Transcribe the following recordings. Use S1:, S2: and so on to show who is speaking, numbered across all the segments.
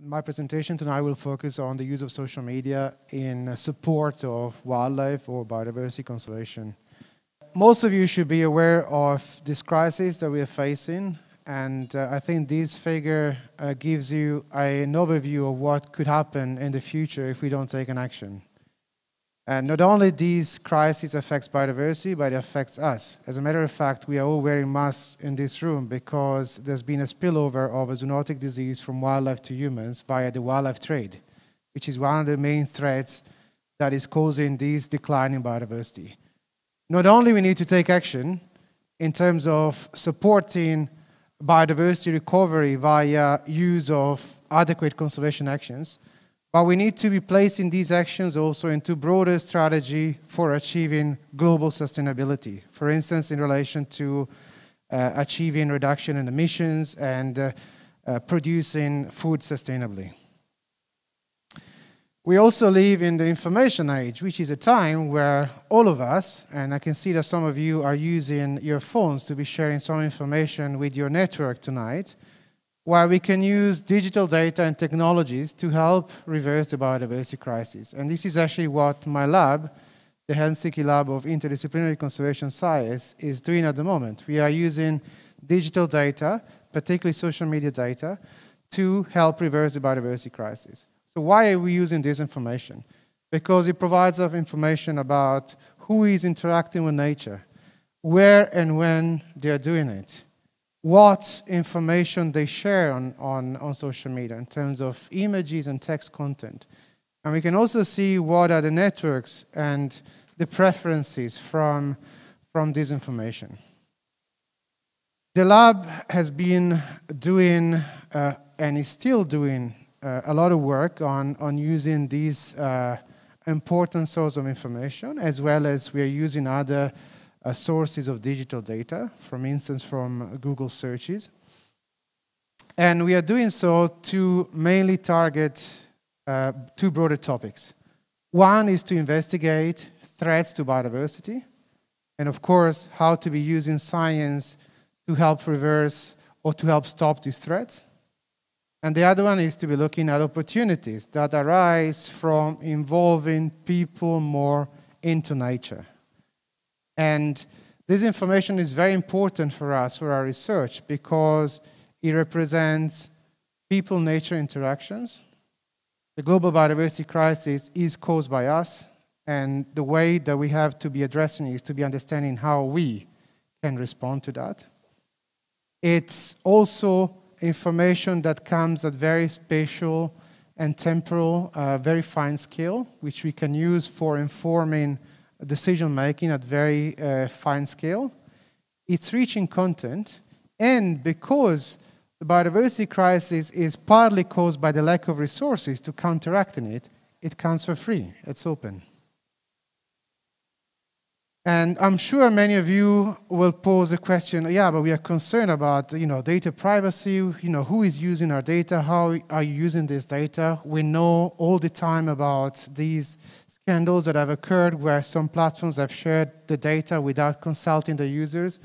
S1: My presentation tonight will focus on the use of social media in support of wildlife or biodiversity conservation. Most of you should be aware of this crisis that we are facing, and I think this figure gives you an overview of what could happen in the future if we don't take an action. And not only these crises affects biodiversity, but it affects us. As a matter of fact, we are all wearing masks in this room because there's been a spillover of a zoonotic disease from wildlife to humans via the wildlife trade, which is one of the main threats that is causing this decline in biodiversity. Not only we need to take action in terms of supporting biodiversity recovery via use of adequate conservation actions, but we need to be placing these actions also into broader strategy for achieving global sustainability. For instance, in relation to achieving reduction in emissions and producing food sustainably. We also live in the information age, which is a time where all of us, and I can see that some of you are using your phones to be sharing some information with your network tonight, where we can use digital data and technologies to help reverse the biodiversity crisis. And this is actually what my lab, the Helsinki Lab of Interdisciplinary Conservation Science, is doing at the moment. We are using digital data, particularly social media data, to help reverse the biodiversity crisis. So why are we using this information? Because it provides us information about who is interacting with nature, where and when they are doing it, what information they share on social media in terms of images and text content. And we can also see what are the networks and the preferences from this information. The lab has been doing and is still doing a lot of work on using these important sources of information, as well as we are using other sources of digital data, for instance, from Google searches. And we are doing so to mainly target two broader topics. One is to investigate threats to biodiversity, and of course, how to be using science to help reverse or to help stop these threats. And the other one is to be looking at opportunities that arise from involving people more into nature. And this information is very important for us, for our research, because it represents people-nature interactions. The global biodiversity crisis is caused by us, and the way that we have to be addressing it is to be understanding how we can respond to that. It's also information that comes at very spatial and temporal, very fine scale, which we can use for informing decision-making at very fine scale. It's rich in content, and because the biodiversity crisis is partly caused by the lack of resources to counteract it, it comes for free, it's open. And I'm sure many of you will pose a question, yeah, but we are concerned about, data privacy, who is using our data, how are you using this data? We know all the time about these scandals that have occurred where some platforms have shared the data without consulting the users.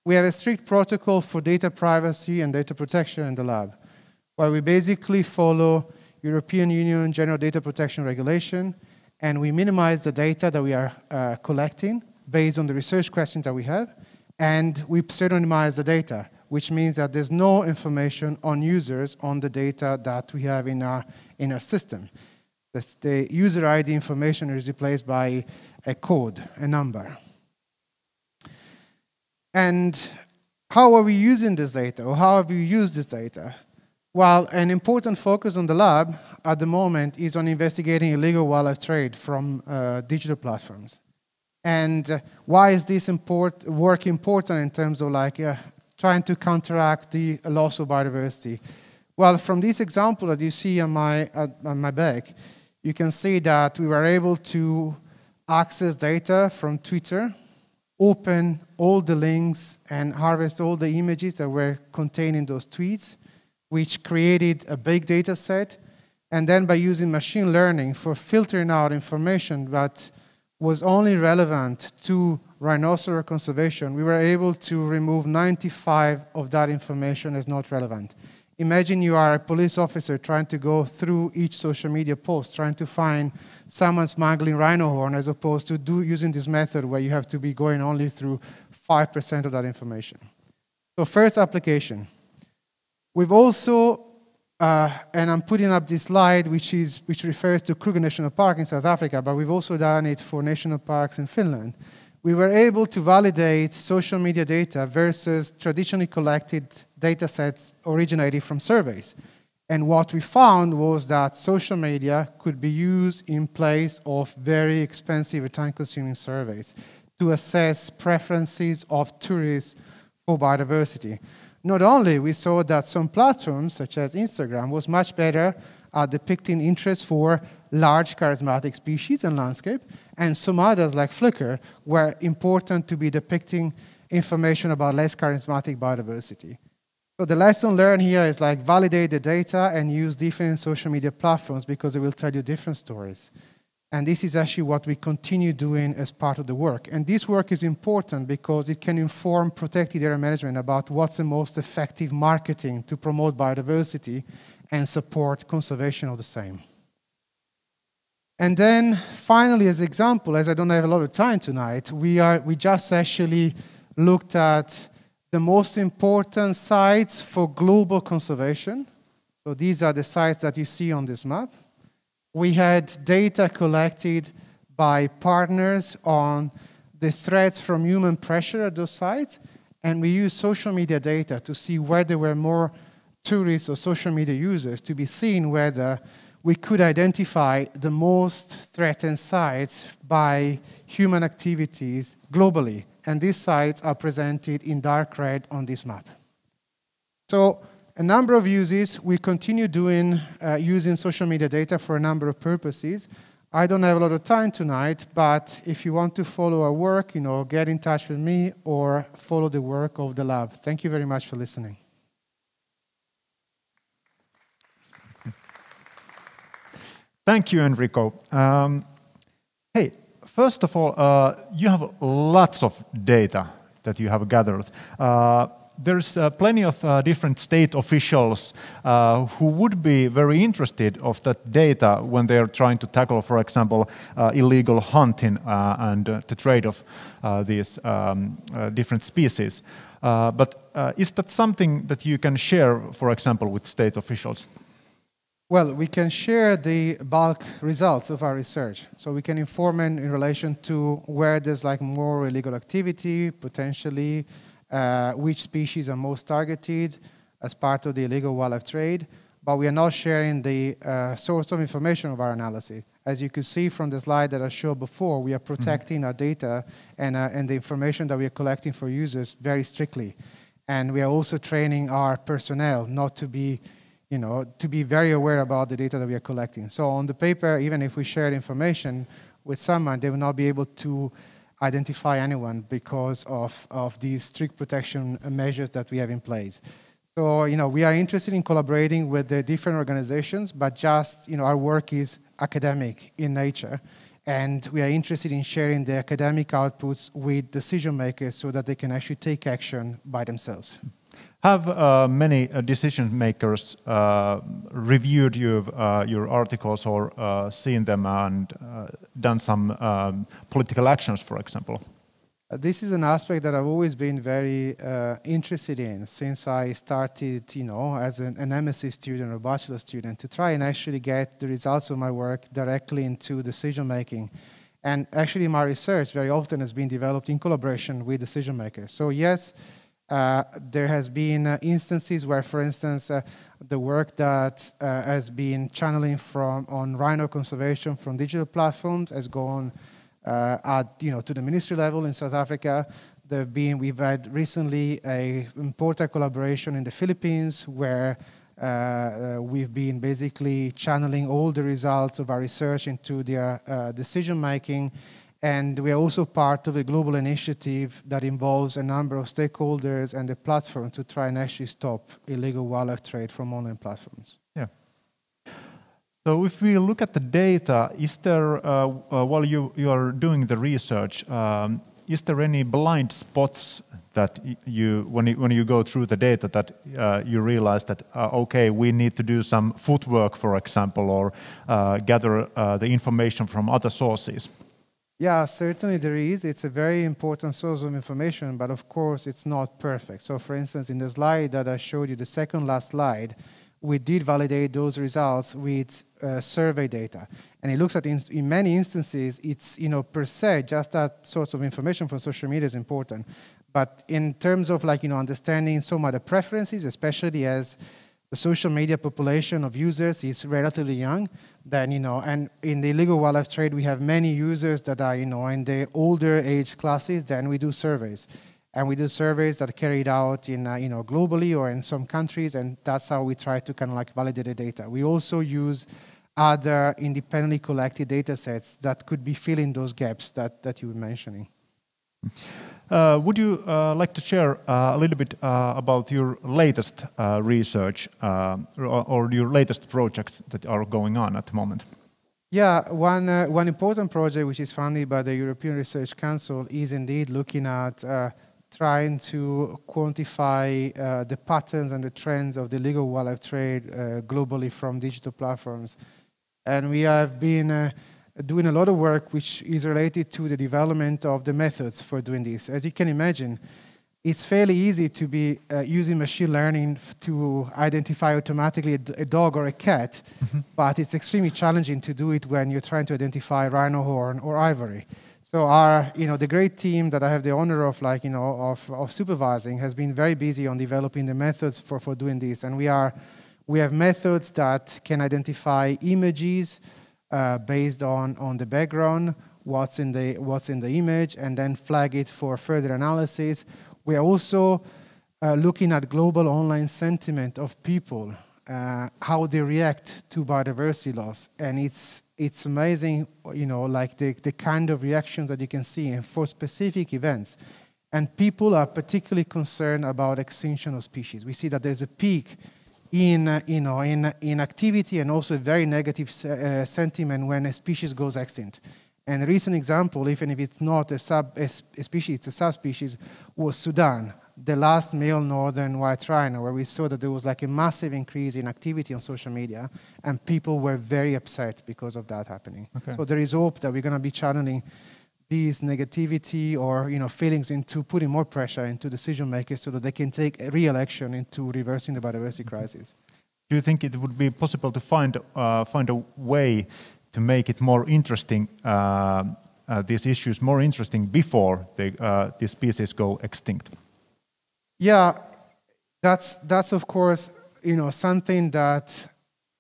S1: We have a strict protocol for data privacy and data protection in the lab, where we basically follow European Union General Data Protection Regulation, and we minimize the data that we are collecting based on the research questions that we have, and we pseudonymize the data, which means that there's no information on users on the data that we have in our system. The user ID information is replaced by a code, a number. And how are we using this data, or how have we used this data? Well, an important focus on the lab at the moment is on investigating illegal wildlife trade from digital platforms. And why is this work important in terms of trying to counteract the loss of biodiversity? Well, from this example that you see on my back, you can see that we were able to access data from Twitter, open all the links and harvest all the images that were contained in those tweets, which created a big data set. And then by using machine learning for filtering out information that was only relevant to rhinoceros conservation, we were able to remove 95% of that information as not relevant. Imagine you are a police officer trying to go through each social media post, trying to find someone smuggling rhino horn, as opposed to using this method where you have to be going only through 5% of that information. So first application. We've also, and I'm putting up this slide which refers to Kruger National Park in South Africa, but we've also done it for national parks in Finland. We were able to validate social media data versus traditionally collected data sets originating from surveys. And what we found was that social media could be used in place of very expensive and time-consuming surveys to assess preferences of tourists for biodiversity. Not only we saw that some platforms, such as Instagram, was much better at depicting interest for large charismatic species and landscape, and some others, like Flickr, were important to be depicting information about less charismatic biodiversity. So the lesson learned here is like validate the data and use different social media platforms because they will tell you different stories. And this is actually what we continue doing as part of the work. And this work is important because it can inform protected area management about what's the most effective marketing to promote biodiversity and support conservation of the same. And then finally, as an example, as I don't have a lot of time tonight, we just actually looked at the most important sites for global conservation. So these are the sites that you see on this map. We had data collected by partners on the threats from human pressure at those sites, and we used social media data to see where there were more tourists or social media users to be seen whether we could identify the most threatened sites by human activities globally. And these sites are presented in dark red on this map. So a number of uses. We continue doing using social media data for a number of purposes. I don't have a lot of time tonight, but if you want to follow our work, get in touch with me or follow the work of the lab. Thank you very much for listening.
S2: Thank you, Enrico. Hey, first of all, you have lots of data that you have gathered. There's plenty of different state officials who would be very interested of that data when they're trying to tackle, for example, illegal hunting and the trade of these different species. But is that something that you can share, for example, with state officials?
S1: Well, we can share the bulk results of our research. So we can inform in relation to where there's more illegal activity, potentially, which species are most targeted as part of the illegal wildlife trade, but we are not sharing the source of information of our analysis. As you could see from the slide that I showed before, we are protecting our data and the information that we are collecting for users very strictly. And we are also training our personnel not to be to be very aware about the data that we are collecting. So on the paper, even if we share information with someone, they will not be able to identify anyone because of these strict protection measures that we have in place. So, we are interested in collaborating with the different organizations, but just, our work is academic in nature. And we are interested in sharing the academic outputs with decision makers so that they can actually take action by themselves.
S2: Have many decision makers reviewed your articles or seen them and done some political actions, for example?
S1: This is an aspect that I've always been very interested in since I started, as an MSc student or bachelor student, to try and actually get the results of my work directly into decision making. And actually my research very often has been developed in collaboration with decision makers. So yes, there has been instances where, for instance, the work that has been channeling on rhino conservation from digital platforms has gone to the ministry level in South Africa. We've had recently an important collaboration in the Philippines where we've been basically channeling all the results of our research into their decision making. And we are also part of a global initiative that involves a number of stakeholders and the platform to try and actually stop illegal wildlife trade from online platforms.
S2: Yeah. So if we look at the data, is there, while you are doing the research, is there any blind spots that when you go through the data, that you realize that, okay, we need to do some footwork, for example, or gather the information from other sources?
S1: Yeah, certainly there is. It's a very important source of information, but of course it's not perfect. So for instance, in the slide that I showed you, the second last slide, we did validate those results with survey data. And it looks at, in many instances, it's, per se, just that source of information from social media is important. But in terms of understanding some of the preferences, especially as the social media population of users is relatively young, then, and in the illegal wildlife trade, we have many users that are, in the older age classes, then we do surveys. And we do surveys that are carried out in, globally or in some countries, and that's how we try to kind of validate the data. We also use other independently collected data sets that could be filling those gaps that you were mentioning.
S2: Would you like to share a little bit about your latest research or your latest projects that are going on at the moment?
S1: Yeah, one important project which is funded by the European Research Council is indeed looking at trying to quantify the patterns and the trends of the illegal wildlife trade globally from digital platforms. And we have been doing a lot of work which is related to the development of the methods for doing this. As you can imagine, it's fairly easy to be using machine learning to identify automatically a dog or a cat, but it's extremely challenging to do it when you're trying to identify rhino horn or ivory. So our, the great team that I have the honor of, of supervising has been very busy on developing the methods for doing this. And we have methods that can identify images based on the background, what's in the image, and then flag it for further analysis. We are also looking at global online sentiment of people, how they react to biodiversity loss, and it's amazing, the kind of reactions that you can see and for specific events. And people are particularly concerned about extinction of species. We see that there's a peak in activity and also a very negative sentiment when a species goes extinct. And a recent example, even if it's not a species, it's a subspecies, was Sudan, the last male northern white rhino, where we saw that there was a massive increase in activity on social media, and people were very upset because of that happening. Okay. So there is hope that we're going to be channeling these negativity or feelings into putting more pressure into decision makers so that they can take real action into reversing the biodiversity crisis.
S2: Do you think it would be possible to find a way to make it more interesting, these issues more interesting before the species go extinct?
S1: Yeah, that's of course something that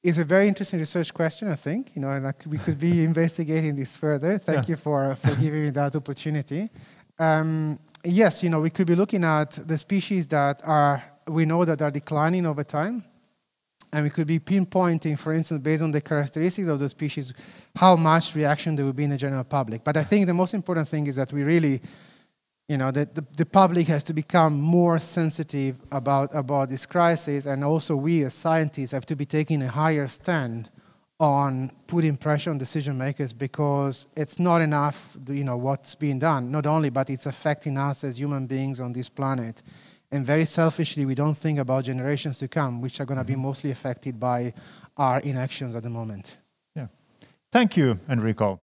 S1: is a very interesting research question, I think. And we could be investigating this further. Thank you for giving me that opportunity. Yes, we could be looking at the species that we know that are declining over time. And we could be pinpointing, for instance, based on the characteristics of the species, how much reaction there will be in the general public. But I think the most important thing is that we really, the public has to become more sensitive about this crisis, and also we as scientists have to be taking a higher stand on putting pressure on decision makers, because it's not enough, what's being done, not only, but it's affecting us as human beings on this planet. And very selfishly, we don't think about generations to come, which are going to be mostly affected by our inactions at the moment.
S2: Yeah. Thank you, Enrico.